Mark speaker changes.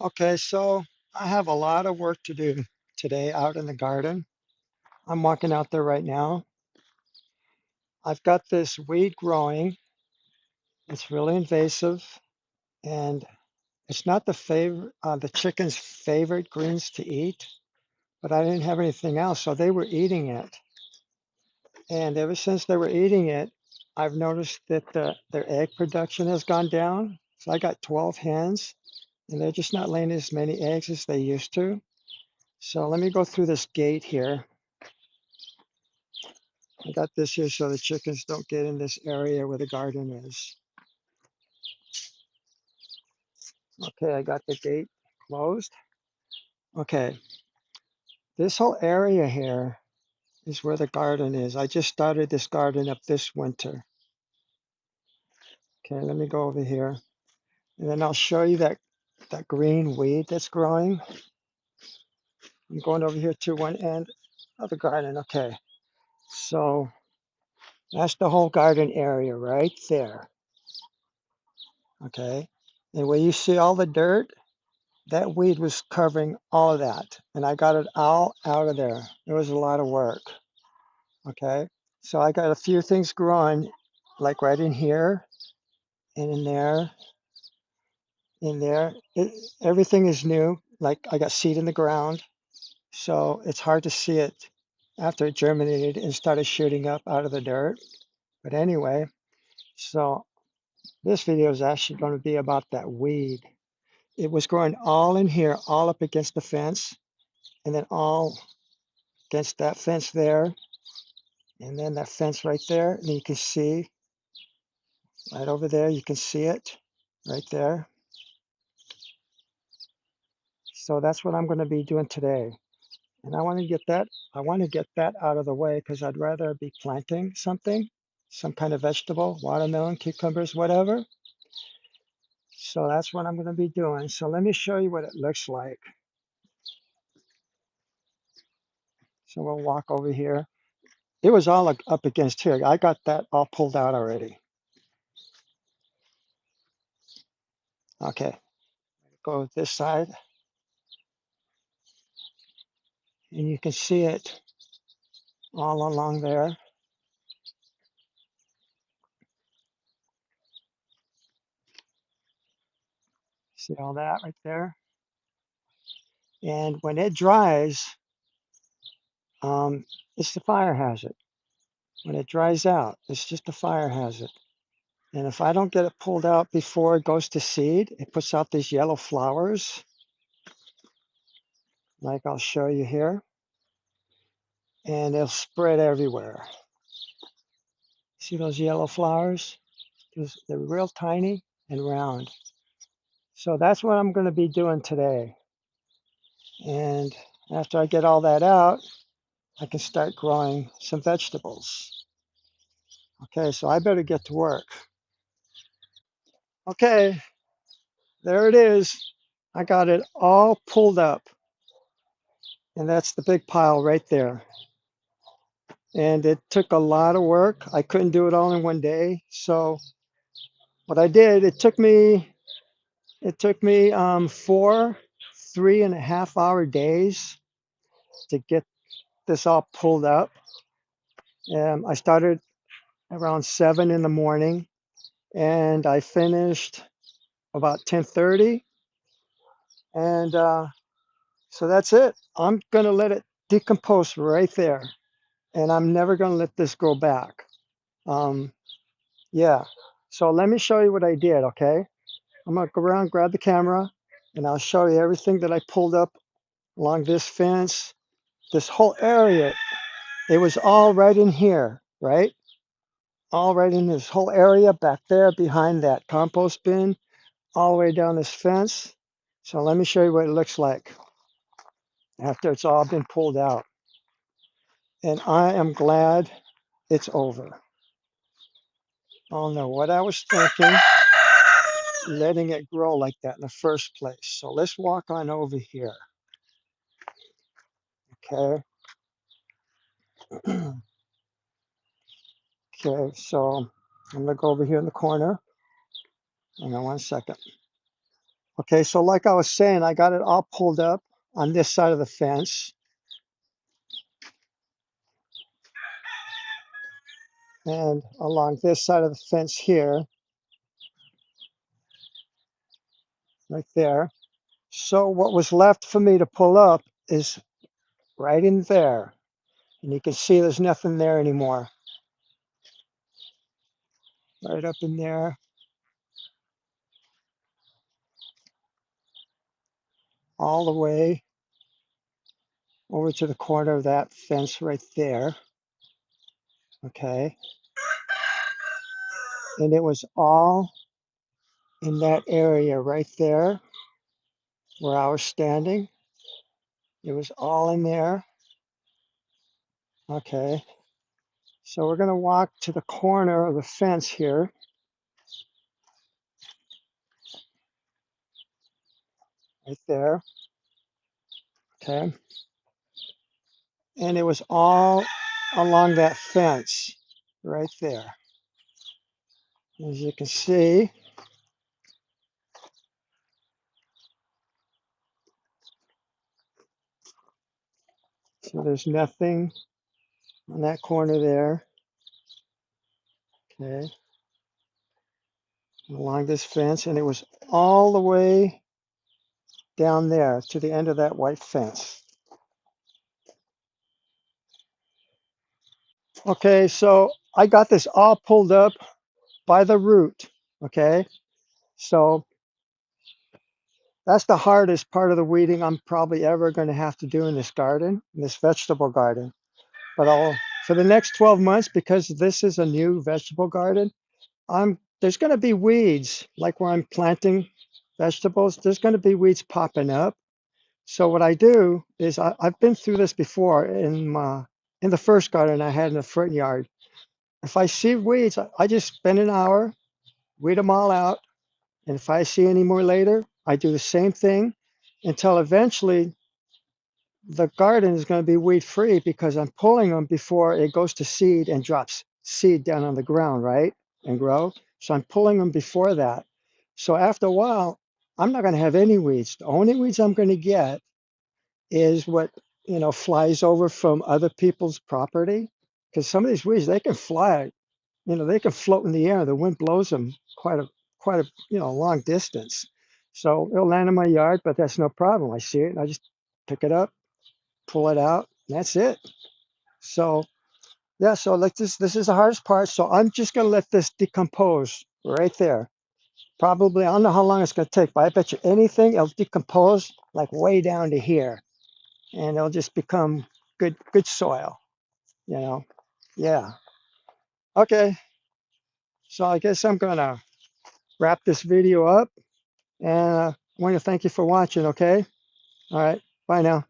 Speaker 1: Okay, so I have a lot of work to do today out in the garden. I'm walking out there right now. I've got this weed growing. It's really invasive and it's not the chicken's favorite greens to eat, but I didn't have anything else, so they were eating it. And ever since they were eating it, I've noticed that their egg production has gone down. So I got 12 hens and they're just not laying as many eggs as they used to. So let me go through this gate here. I got this here so the chickens don't get in this area where the garden is. Okay, I got the gate closed. Okay, this whole area here is where the garden is. I just started this garden up this winter. Okay, let me go over here and then I'll show you that green weed that's growing. I'm going over here to one end of the garden. Okay, so that's the whole garden area right there. Okay, and where you see all the dirt, that weed was covering all of that, and I got it all out of there. It was a lot of work. Okay, so I got a few things growing, like right in here and in there. Everything is new. Like I got seed in the ground, so it's hard to see it after it germinated and started shooting up out of the dirt. But anyway, so this video is actually going to be about that weed. It was growing all in here, all up against the fence, and then all against that fence there, and then that fence right there. And you can see right over there, you can see it right there. So that's what I'm going to be doing today. And I want to get that out of the way because I'd rather be planting something, some kind of vegetable, watermelon, cucumbers, whatever. So that's what I'm going to be doing. So let me show you what it looks like. So we'll walk over here. It was all up against here. I got that all pulled out already. Okay, go this side and you can see it all along there. See all that right there? And when it dries, it's the fire hazard. When it dries out, it's just a fire hazard. And if I don't get it pulled out before it goes to seed, it puts out these yellow flowers, like I'll show you here, and it'll spread everywhere. See those yellow flowers? They're real tiny and round. So that's what I'm going to be doing today. And after I get all that out, I can start growing some vegetables. Okay, so I better get to work. Okay, there it is. I got it all pulled up, and that's the big pile right there. And it took a lot of work. I couldn't do it all in one day. So what I did, it took me 3.5 hour days to get this all pulled up. I started around 7 in the morning and I finished about 10:30. And so that's it. I'm going to let it decompose right there. And I'm never going to let this go back. Um, yeah. So let me show you what I did, okay? I'm going to go around, grab the camera, and I'll show you everything that I pulled up along this fence, this whole area. It was all right in here, right? All right in this whole area back there behind that compost bin, all the way down this fence. So let me show you what it looks like after it's all been pulled out. And I am glad it's over. I don't know what I was thinking, letting it grow like that in the first place. So let's walk on over here. Okay. Okay, so I'm gonna go over here in the corner. Hang on one second. Okay, so like I was saying, I got it all pulled up on this side of the fence. And along this side of the fence here, right there. So what was left for me to pull up is right in there. And you can see there's nothing there anymore. Right up in there, all the way over to the corner of that fence right there. Okay. And it was all in that area right there where I was standing. It was all in there. Okay. So we're going to walk to the corner of the fence here. Right there. Okay. And it was all along that fence right there. As you can see, so there's nothing on that corner there. Okay. Along this fence, and it was all the way down there to the end of that white fence. Okay, so I got this all pulled up by the root. Okay, so that's the hardest part of the weeding I'm probably ever going to have to do in this garden, in this vegetable garden. But for the next 12 months, because this is a new vegetable garden, there's going to be weeds, like where I'm planting vegetables, there's going to be weeds popping up. So what I do is I've been through this before in the first garden I had in the front yard. If I see weeds, I just spend an hour, weed them all out. And if I see any more later, I do the same thing until eventually the garden is going to be weed free because I'm pulling them before it goes to seed and drops seed down on the ground, right? And grow. So I'm pulling them before that. So after a while, I'm not going to have any weeds. The only weeds I'm going to get is what, flies over from other people's property. Because some of these weeds, they can fly, they can float in the air. The wind blows them quite a long distance. So it'll land in my yard, but that's no problem. I see it and I just pick it up, pull it out, and that's it. So yeah, so like this is the hardest part. So I'm just gonna let this decompose right there. Probably I don't know how long it's gonna take, but I bet you anything it'll decompose like way down to here, and it'll just become good soil. You know, yeah. Okay, so I guess I'm gonna wrap this video up, and I want to thank you for watching. Okay, all right, bye now.